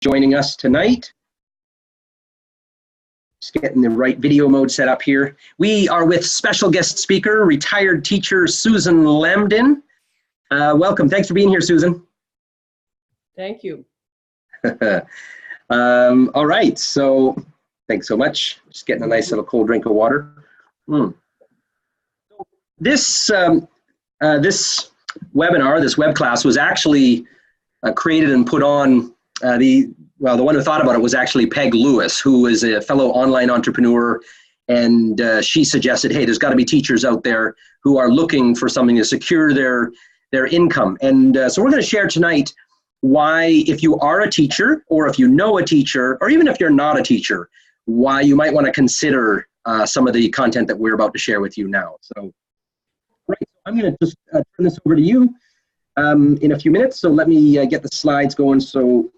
joining us tonight. Just getting the right video mode set up here. We are with special guest speaker, retired teacher Susan Lamdin. Welcome. Thanks for being here, Susan. Thank you. All right. So thanks so much. Just getting a nice little cold drink of water. This webinar, this web class was actually created and put on the one who thought about it was actually Peg Lewis, who is a fellow online entrepreneur, and she suggested, hey, there's got to be teachers out there who are looking for something to secure their income. And so we're going to share tonight why, if you are a teacher, or if you know a teacher, or even if you're not a teacher, why you might want to consider some of the content that we're about to share with you now. So right, I'm going to just turn this over to you in a few minutes. So let me get the slides going. So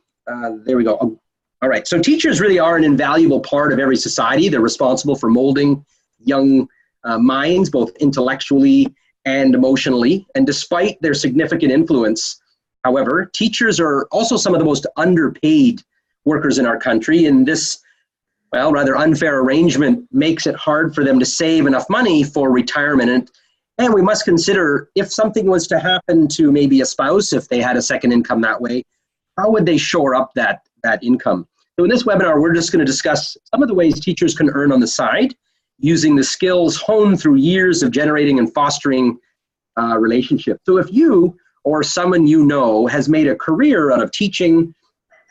there we go. All right. So teachers really are an invaluable part of every society. They're responsible for molding young minds, both intellectually and emotionally. And despite their significant influence, however, teachers are also some of the most underpaid workers in our country. And this, well, rather unfair arrangement makes it hard for them to save enough money for retirement. And we must consider, if something was to happen to maybe a spouse, if they had a second income that way, how would they shore up that income? So in this webinar, we're just going to discuss some of the ways teachers can earn on the side using the skills honed through years of generating and fostering relationships. So if you or someone you know has made a career out of teaching,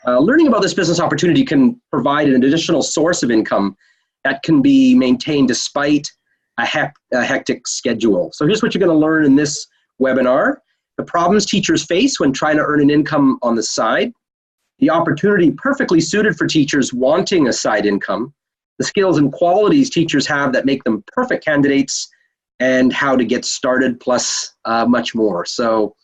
learning about this business opportunity can provide an additional source of income that can be maintained despite a hectic schedule. So here's what you're going to learn in this webinar: the problems teachers face when trying to earn an income on the side, the opportunity perfectly suited for teachers wanting a side income, the skills and qualities teachers have that make them perfect candidates, and how to get started, plus much more. So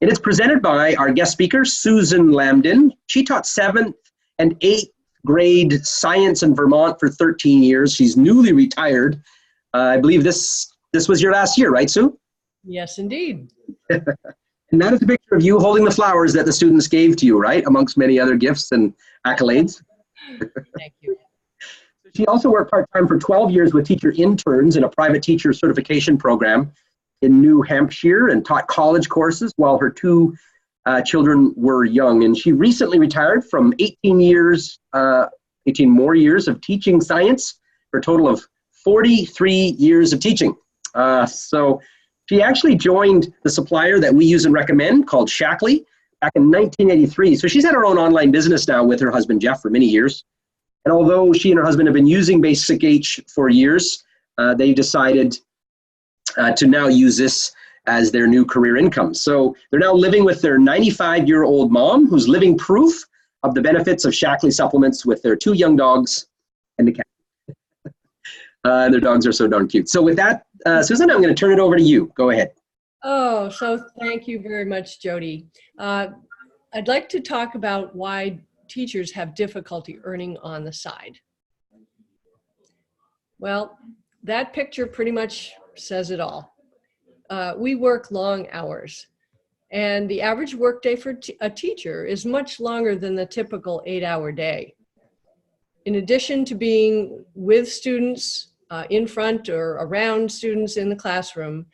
it is presented by our guest speaker, Susan Lamdin. She taught 7th and 8th grade science in Vermont for 13 years. She's newly retired. I believe this was your last year, right, Sue? Yes, indeed. And that is a picture of you holding the flowers that the students gave to you, right? Amongst many other gifts and accolades. Thank you. She also worked part-time for 12 years with teacher interns in a private teacher certification program in New Hampshire, and taught college courses while her 2 children were young. And she recently retired from 18 more years of teaching science, for a total of 43 years of teaching. So she actually joined the supplier that we use and recommend called Shackley back in 1983. So she's had her own online business now with her husband, Jeff, for many years. And although she and her husband have been using Basic H for years, they decided to now use this as their new career income. So they're now living with their 95-year-old mom, who's living proof of the benefits of Shackley supplements, with their 2 young dogs and the cat. Their dogs are so darn cute. So with that, Susan, I'm going to turn it over to you. Go ahead. Oh, so thank you very much, Jody. I'd like to talk about why teachers have difficulty earning on the side. Well, that picture pretty much says it all. We work long hours, and the average workday for a teacher is much longer than the typical 8-hour day. In addition to being with students, in front or around students in the classroom,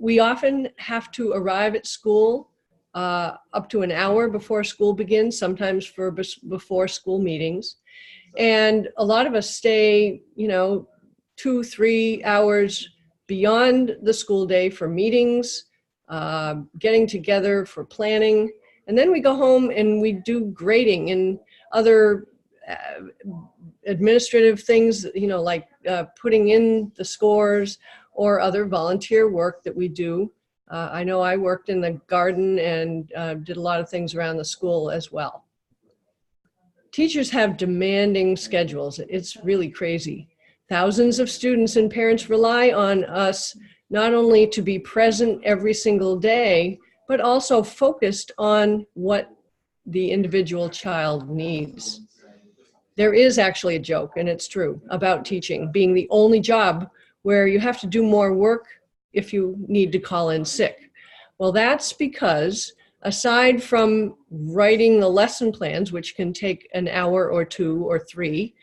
we often have to arrive at school up to an hour before school begins, sometimes for before school meetings. And a lot of us stay, 2-3 hours beyond the school day for meetings, getting together for planning. And then we go home and we do grading and other administrative things, like putting in the scores or other volunteer work that we do. I know I worked in the garden and did a lot of things around the school as well. Teachers have demanding schedules. It's really crazy. Thousands of students and parents rely on us not only to be present every single day, but also focused on what the individual child needs. There is actually a joke, and it's true, about teaching being the only job where you have to do more work if you need to call in sick. Well, that's because Aside from writing the lesson plans, which can take an hour or 2 or 3,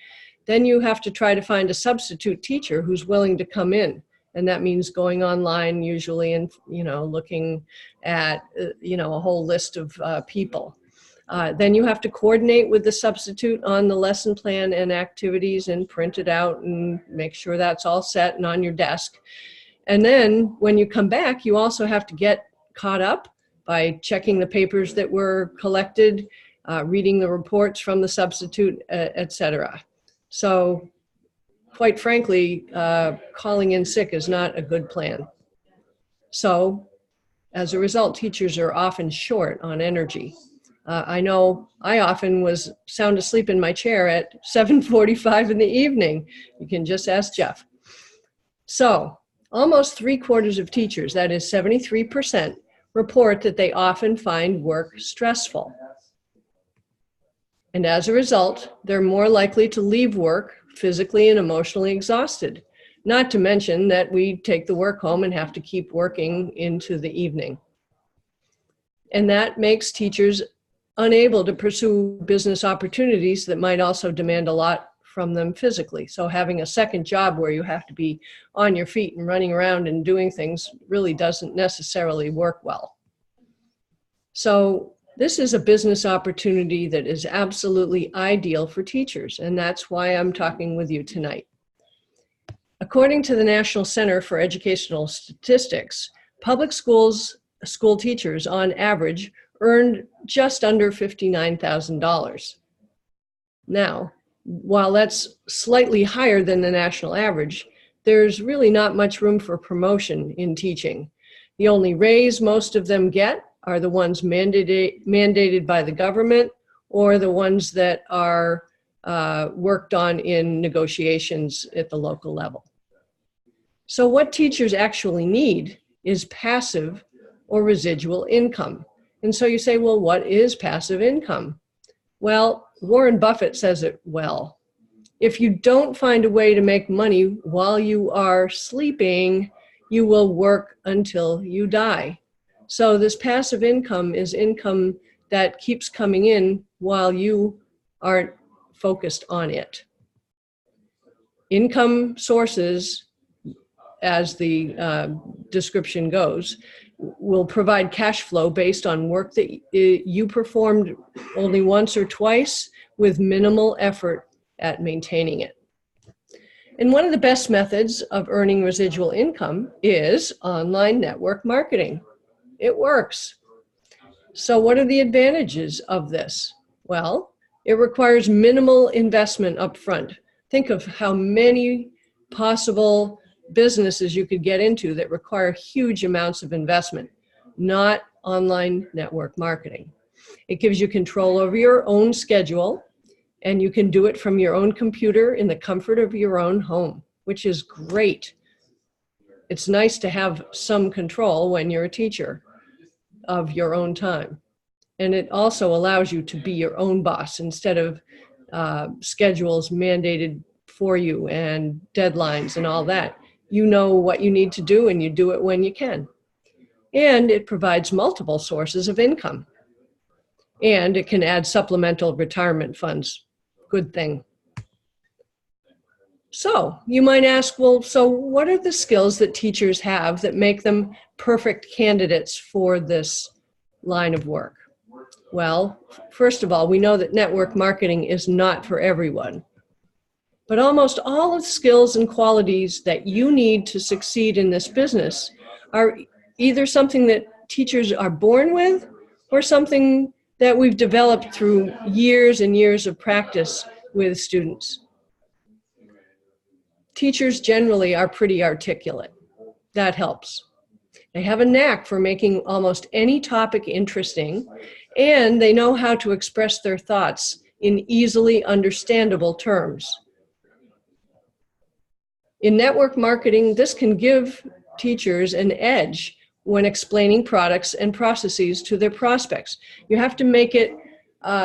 then you have to try to find a substitute teacher who's willing to come in. And that means going online usually and, looking at, a whole list of people. Then you have to coordinate with the substitute on the lesson plan and activities and print it out and make sure that's all set and on your desk. And then when you come back, you also have to get caught up by checking the papers that were collected, reading the reports from the substitute, et cetera. So quite frankly, calling in sick is not a good plan. So as a result, teachers are often short on energy. I know I often was sound asleep in my chair at 7:45 in the evening. You can just ask Jeff. So almost 3/4 of teachers, that is 73%, report that they often find work stressful. And as a result, they're more likely to leave work physically and emotionally exhausted. Not to mention that we take the work home and have to keep working into the evening. And that makes teachers unable to pursue business opportunities that might also demand a lot from them physically. So having a second job where you have to be on your feet and running around and doing things really doesn't necessarily work well. So this is a business opportunity that is absolutely ideal for teachers, and that's why I'm talking with you tonight. According to the National Center for Educational Statistics, public school teachers on average earned just under $59,000. Now, while that's slightly higher than the national average, there's really not much room for promotion in teaching. The only raise most of them get are the ones mandated by the government or the ones that are worked on in negotiations at the local level. So what teachers actually need is passive or residual income. And so you say, well, what is passive income? Well, Warren Buffett says it well. If you don't find a way to make money while you are sleeping, you will work until you die. So this passive income is income that keeps coming in while you aren't focused on it. Income sources, as the description goes, will provide cash flow based on work that you performed only once or twice with minimal effort at maintaining it. And one of the best methods of earning residual income is online network marketing. It works. So what are the advantages of this? Well, it requires minimal investment up front. Think of how many possible businesses you could get into that require huge amounts of investment, not online network marketing. It gives you control over your own schedule, and you can do it from your own computer in the comfort of your own home, which is great. It's nice to have some control when you're a teacher of your own time. And it also allows you to be your own boss instead of schedules mandated for you and deadlines and all that. You know what you need to do and you do it when you can. And it provides multiple sources of income. And it can add supplemental retirement funds. Good thing. So you might ask, well, so what are the skills that teachers have that make them perfect candidates for this line of work? Well, first of all, we know that network marketing is not for everyone. But almost all of the skills and qualities that you need to succeed in this business are either something that teachers are born with or something that we've developed through years and years of practice with students. Teachers generally are pretty articulate. That helps. They have a knack for making almost any topic interesting, and they know how to express their thoughts in easily understandable terms. In network marketing, this can give teachers an edge when explaining products and processes to their prospects. You have to make it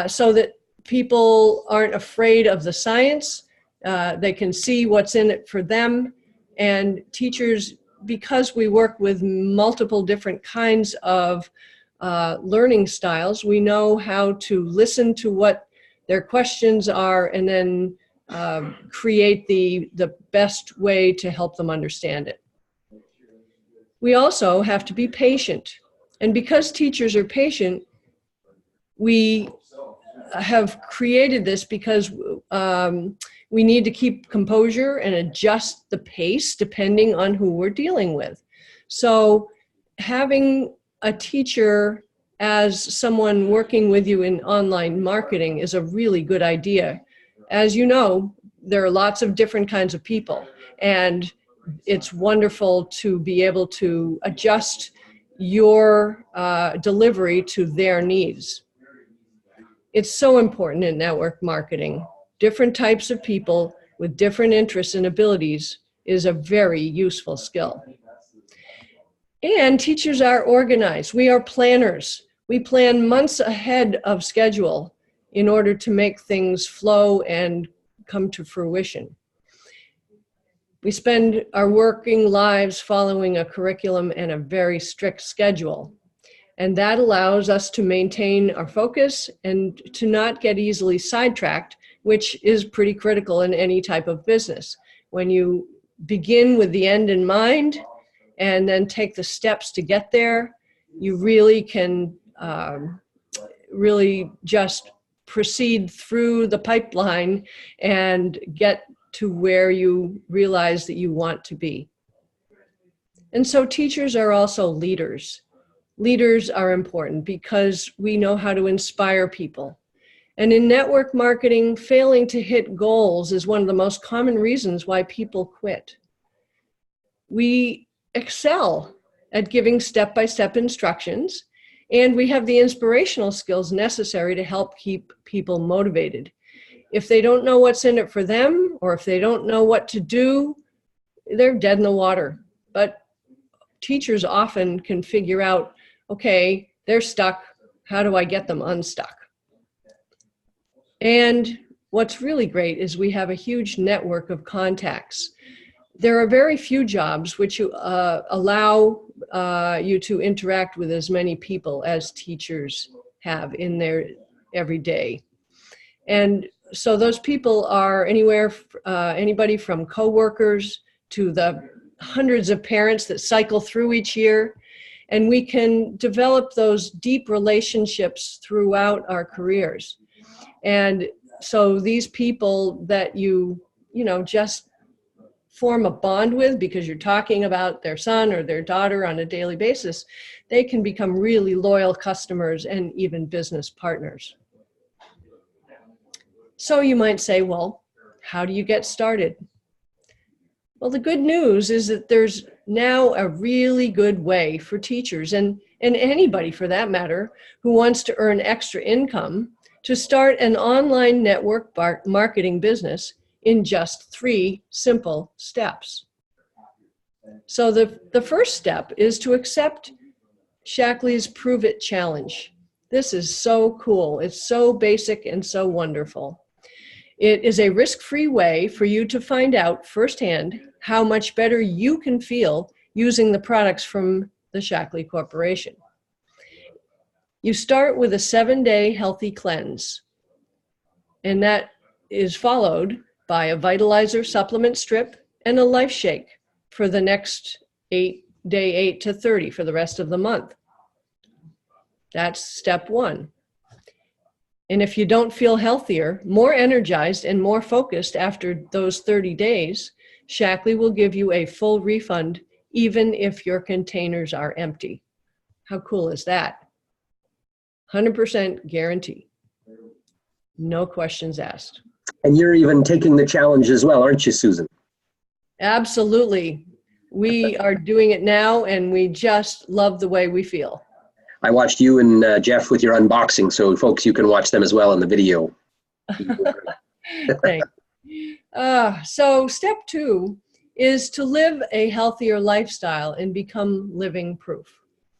so that people aren't afraid of the science. They can see what's in it for them. And teachers, because we work with multiple different kinds of learning styles. We know how to listen to what their questions are and then create the best way to help them understand it. We also have to be patient. And because teachers are patient, we have created this because we need to keep composure and adjust the pace depending on who we're dealing with. So having a teacher as someone working with you in online marketing is a really good idea. As you know, there are lots of different kinds of people, and it's wonderful to be able to adjust your delivery to their needs. It's so important in network marketing. Different types of people with different interests and abilities is a very useful skill. And teachers are organized. We are planners. We plan months ahead of schedule in order to make things flow and come to fruition. We spend our working lives following a curriculum and a very strict schedule. And that allows us to maintain our focus and to not get easily sidetracked, which is pretty critical in any type of business. When you begin with the end in mind and then take the steps to get there, you really can really just proceed through the pipeline and get to where you realize that you want to be. And so teachers are also leaders. Leaders are important because we know how to inspire people. And in network marketing, failing to hit goals is one of the most common reasons why people quit. We excel at giving step-by-step instructions, and we have the inspirational skills necessary to help keep people motivated. If they don't know what's in it for them, or if they don't know what to do, they're dead in the water. But teachers often can figure out, okay, they're stuck. How do I get them unstuck? And what's really great is we have a huge network of contacts. There are very few jobs which allow you to interact with as many people as teachers have in their everyday. And so those people are anybody from coworkers to the hundreds of parents that cycle through each year. And we can develop those deep relationships throughout our careers. And so these people that you just form a bond with because you're talking about their son or their daughter on a daily basis, they can become really loyal customers and even business partners. So you might say, well, how do you get started? Well, the good news is that there's now a really good way for teachers and anybody for that matter who wants to earn extra income to start an online network marketing business in just 3 simple steps. So the first step is to accept Shackley's Prove It Challenge. This is so cool. It's so basic and so wonderful. It is a risk-free way for you to find out firsthand how much better you can feel using the products from the Shackley Corporation. You start with a 7-day healthy cleanse, and that is followed by a vitalizer supplement strip and a life shake for the next day 8 to 30 for the rest of the month. That's step 1. And if you don't feel healthier, more energized, and more focused after those 30 days, Shackley will give you a full refund even if your containers are empty. How cool is that? 100% guarantee. No questions asked. And you're even taking the challenge as well, aren't you, Susan? Absolutely. We are doing it now, and we just love the way we feel. I watched you and Jeff with your unboxing, so folks, you can watch them as well in the video. Thanks. So step 2 is to live a healthier lifestyle and become living proof.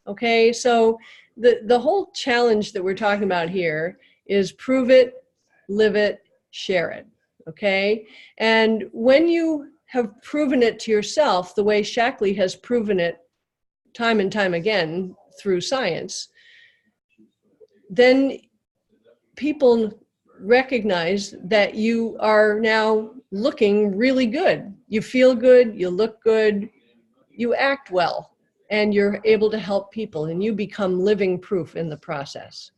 Okay, so the whole challenge that we're talking about here is prove it, live it, share it. Okay, and when you have proven it to yourself the way Shackley has proven it time and time again through science, then people recognize that you are now looking really good. You feel good, you look good, you act well, and you're able to help people, and you become living proof in the process.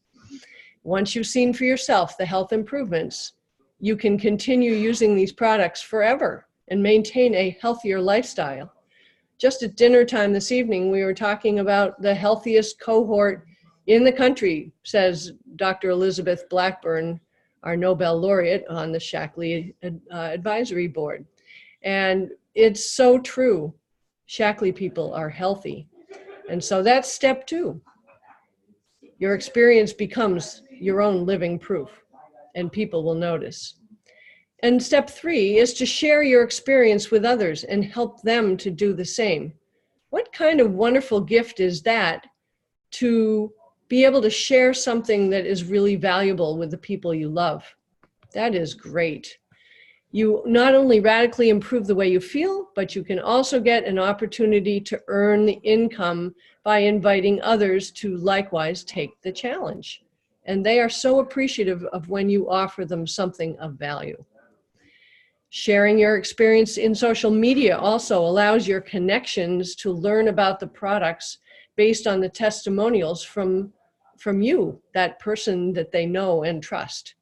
Once you've seen for yourself the health improvements, you can continue using these products forever and maintain a healthier lifestyle. Just at dinner time this evening, we were talking about the healthiest cohort in the country, says Dr. Elizabeth Blackburn, our Nobel laureate on the Shaklee Advisory Board. And it's so true. Shaklee people are healthy. And so that's step 2. Your experience becomes your own living proof, and people will notice. And step 3 is to share your experience with others and help them to do the same. What kind of wonderful gift is that, to be able to share something that is really valuable with the people you love? That is great. You not only radically improve the way you feel, but you can also get an opportunity to earn the income by inviting others to likewise take the challenge. And they are so appreciative of when you offer them something of value. Sharing your experience in social media also allows your connections to learn about the products based on the testimonials from you, that person that they know and trust.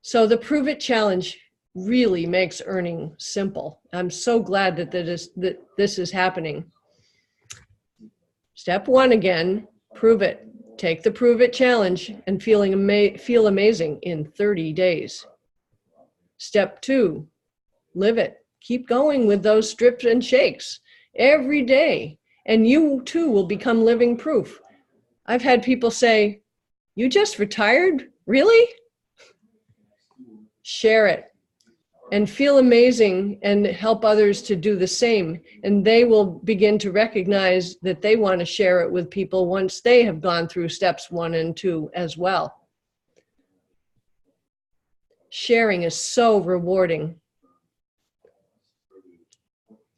So the Prove It Challenge really makes earning simple. I'm so glad that this is happening. Step 1 again, prove it. Take the Prove It Challenge and feel amazing in 30 days. Step 2, live it. Keep going with those strips and shakes every day, and you too will become living proof. I've had people say, "You just retired? Really?" Share it and feel amazing and help others to do the same. And they will begin to recognize that they want to share it with people once they have gone through steps 1 and 2 as well. Sharing is so rewarding.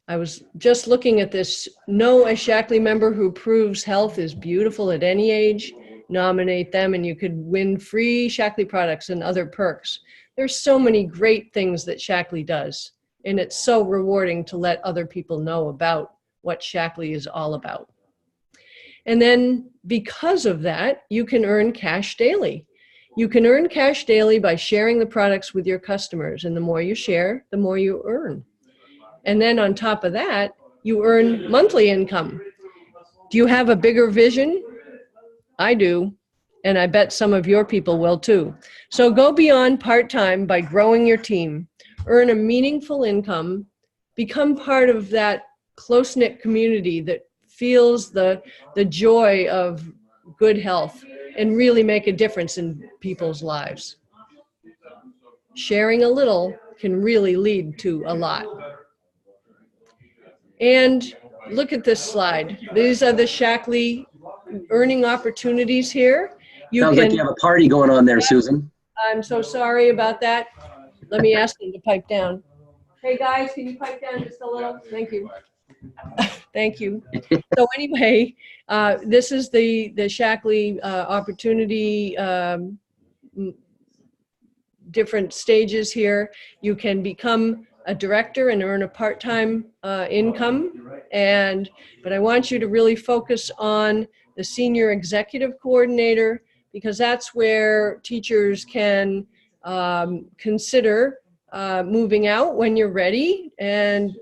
I was just looking at this. Know a Shaklee member who proves health is beautiful at any age. Nominate them and you could win free Shaklee products and other perks. There's so many great things that Shaklee does, and it's so rewarding to let other people know about what Shaklee is all about. And then because of that, you can earn cash daily. You can earn cash daily by sharing the products with your customers, and the more you share, the more you earn. And then on top of that, you earn monthly income. Do you have a bigger vision? I do, and I bet some of your people will too. So go beyond part-time by growing your team, earn a meaningful income, become part of that close-knit community that feels the joy of good health, and really make a difference in people's lives. Sharing a little can really lead to a lot. And look at this slide. These are the Shaklee earning opportunities here. Sounds like you have a party going on there, Susan. I'm so sorry about that. Let me ask them to pipe down. Hey guys, can you pipe down just a little? Thank you. Thank you. So anyway, this is the Shaklee opportunity, different stages here. You can become a director and earn a part-time income, but I want you to really focus on the senior executive coordinator, because that's where teachers can consider moving out when you're ready, and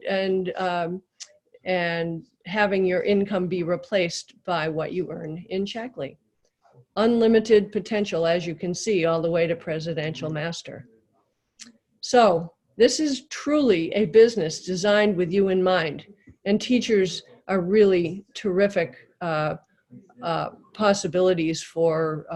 having your income be replaced by what you earn in Shaklee. Unlimited potential, as you can see, all the way to presidential master. So this is truly a business designed with you in mind, and teachers are really terrific possibilities for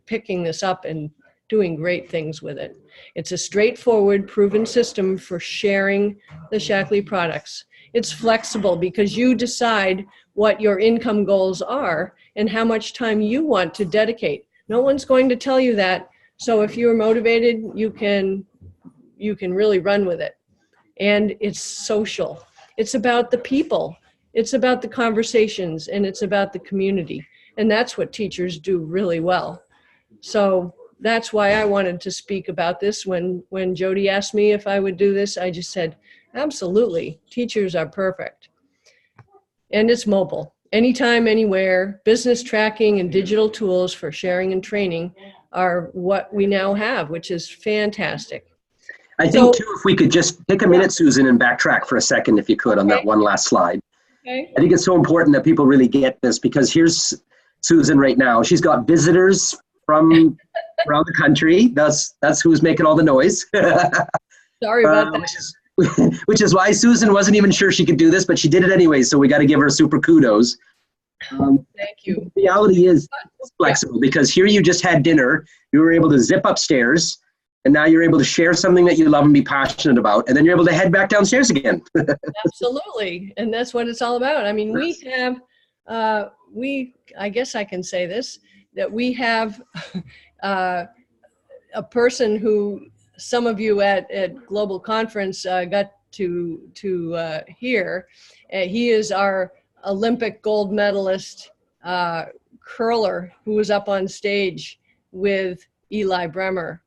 picking this up and doing great things with it. It's a straightforward, proven system for sharing the Shaklee products. It's flexible because you decide what your income goals are and how much time you want to dedicate. No one's going to tell you that. So if you're motivated, you can really run with it. And it's social. It's about the people. It's about the conversations, and it's about the community. And that's what teachers do really well. So that's why I wanted to speak about this. When Jody asked me if I would do this, I just said, absolutely, teachers are perfect. And it's mobile, anytime, anywhere. Business tracking and digital tools for sharing and training are what we now have, which is fantastic. I think, too, if we could just take a minute, Susan, and backtrack for a second, if you could, on that one last slide. Okay. I think it's so important that people really get this, because here's Susan right now. She's got visitors from around the country. That's who's making all the noise. Sorry about that. Which is why Susan wasn't even sure she could do this, but she did it anyway, so we got to give her super kudos. Thank you. The reality is it's flexible, because here you just had dinner, you were able to zip upstairs, and now you're able to share something that you love and be passionate about, and then you're able to head back downstairs again. Absolutely, and that's what it's all about. I mean, we have, I guess I can say this, that we have a person who some of you at Global Conference got to hear. He is our Olympic gold medalist curler who was up on stage with Eli Bremer.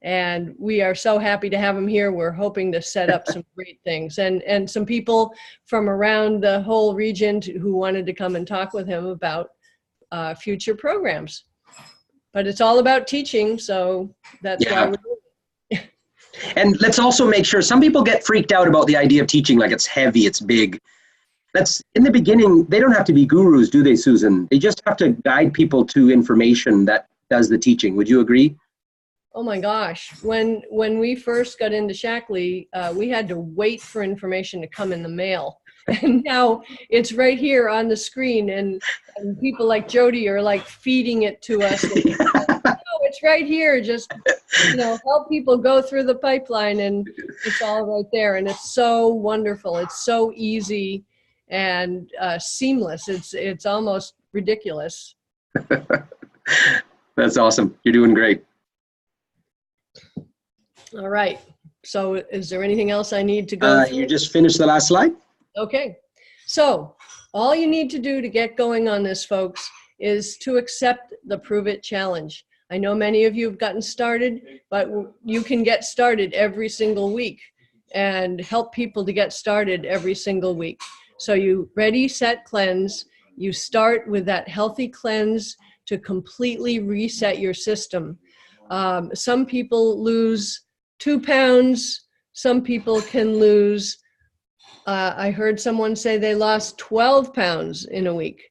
And we are so happy to have him here. We're hoping to set up some great things. And some people from around the whole region who wanted to come and talk with him about future programs. But it's all about teaching, so that's why we're doing it. And let's also make sure, some people get freaked out about the idea of teaching like it's heavy, it's big. That's, in the beginning, they don't have to be gurus, do they, Susan? They just have to guide people to information that does the teaching. Would you agree? Oh my gosh. When we first got into Shackley, we had to wait for information to come in the mail. And now it's right here on the screen, and people like Jody are like feeding it to us. And, no, it's right here. Just, help people go through the pipeline, and it's all right there. And it's so wonderful. It's so easy and seamless. It's almost ridiculous. That's awesome. You're doing great. All right. So is there anything else I need to go through? You just finished the last slide. Okay. So all you need to do to get going on this, folks, is to accept the Prove It Challenge. I know many of you have gotten started, but you can get started every single week and help people to get started every single week. So you ready, set, cleanse. You start with that healthy cleanse to completely reset your system. Some people lose 2 pounds. Some people can lose, I heard someone say they lost 12 pounds in a week.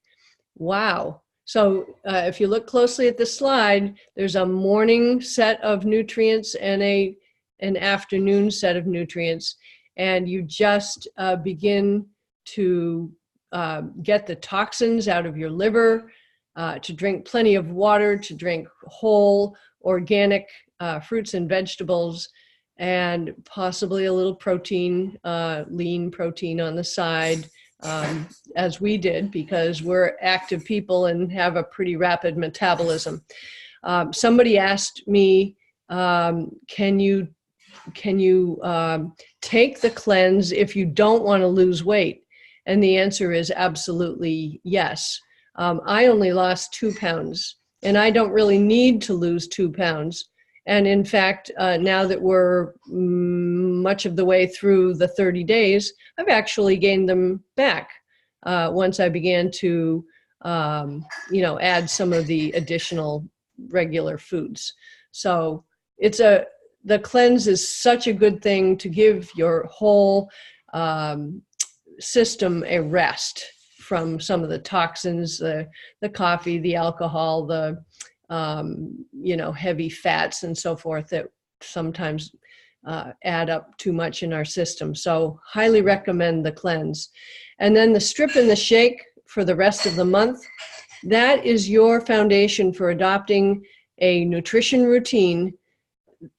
Wow. So if you look closely at the slide, there's a morning set of nutrients and an afternoon set of nutrients. And you just begin to get the toxins out of your liver, to drink plenty of water, to drink whole organic fruits and vegetables, and possibly a little protein, lean protein on the side, as we did, because we're active people and have a pretty rapid metabolism. Somebody asked me, can you take the cleanse if you don't want to lose weight? And the answer is absolutely yes. I only lost 2 pounds, and I don't really need to lose 2 pounds. And in fact, now that we're much of the way through the 30 days, I've actually gained them back once I began to, add some of the additional regular foods. So the cleanse is such a good thing to give your whole system a rest from some of the toxins, the coffee, the alcohol, the heavy fats and so forth that sometimes add up too much in our system. So highly recommend the cleanse. And then the strip and the shake for the rest of the month, that is your foundation for adopting a nutrition routine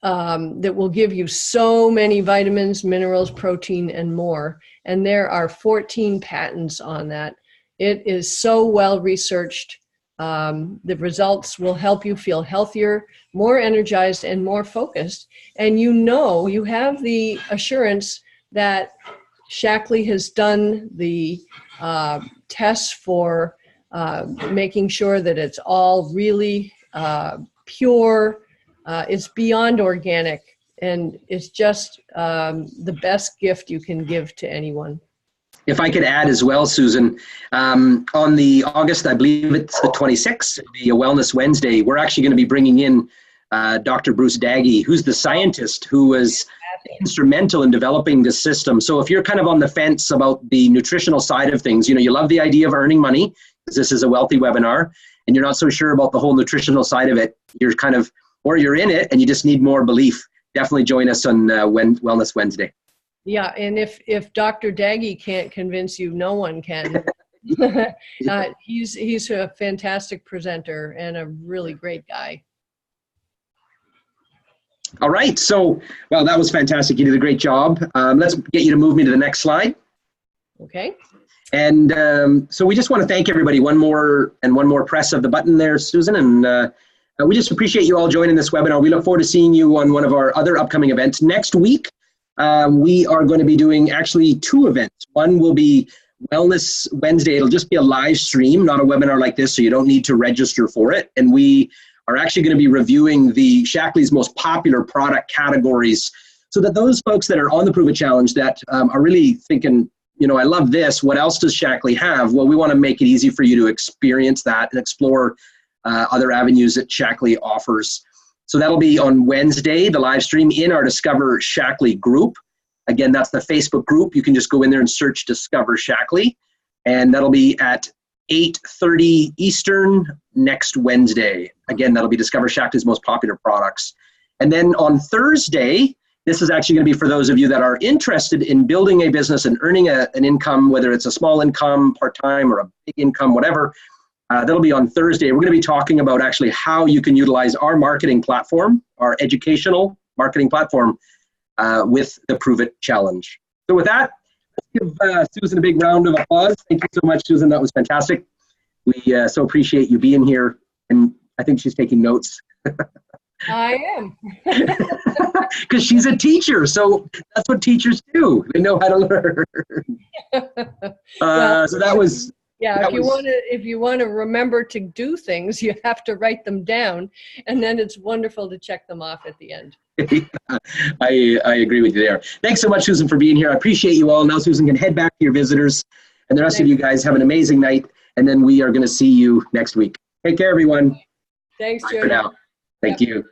that will give you so many vitamins, minerals, protein, and more. And there are 14 patents on that. It is so well researched. The results will help you feel healthier, more energized, and more focused. And you have the assurance that Shackley has done the tests for making sure that it's all really pure. It's beyond organic, and it's just the best gift you can give to anyone. If I could add as well, Susan, on the August, I believe it's the 26th, it'll be a Wellness Wednesday. We're actually going to be bringing in Dr. Bruce Daggy, who's the scientist who was instrumental in developing this system. So if you're kind of on the fence about the nutritional side of things, you love the idea of earning money, because this is a wealthy webinar, and you're not so sure about the whole nutritional side of it, you're kind of, or you're in it and you just need more belief, definitely join us on Wellness Wednesday. Yeah, and if Dr. Daggy can't convince you, no one can. He's a fantastic presenter and a really great guy. All right, so, well, that was fantastic. You did a great job. Let's get you to move me to the next slide. Okay. And so we just want to thank everybody. One more press of the button there, Susan. And we just appreciate you all joining this webinar. We look forward to seeing you on one of our other upcoming events. Next week, we are going to be doing actually 2 events. One will be Wellness Wednesday. It'll just be a live stream, not a webinar like this, so you don't need to register for it. And we are actually going to be reviewing the Shaklee's most popular product categories, so that those folks that are on the Prove It Challenge that are really thinking, I love this, what else does Shaklee have? Well, we want to make it easy for you to experience that and explore other avenues that Shaklee offers. So that'll be on Wednesday, the live stream in our Discover Shaklee group. Again, that's the Facebook group. You can just go in there and search Discover Shaklee, and that'll be at 8:30 Eastern next Wednesday. Again, that'll be Discover Shaklee's most popular products. And then on Thursday, this is actually going to be for those of you that are interested in building a business and earning an income, whether it's a small income, part-time, or a big income, whatever. That'll be on Thursday. We're going to be talking about actually how you can utilize our marketing platform, our educational marketing platform, with the Prove It Challenge. So with that, let's give Susan a big round of applause. Thank you so much, Susan. That was fantastic. We so appreciate you being here. And I think she's taking notes. I am. Because she's a teacher, so that's what teachers do. They know how to learn. So that was... Yeah, if you want to remember to do things, you have to write them down, and then it's wonderful to check them off at the end. I agree with you there. Thanks so much, Susan, for being here. I appreciate you all. Now Susan can head back to your visitors, and the rest of you guys have an amazing night, and then we are going to see you next week. Take care, everyone. Thanks, Bye Jody. for now. Thank you.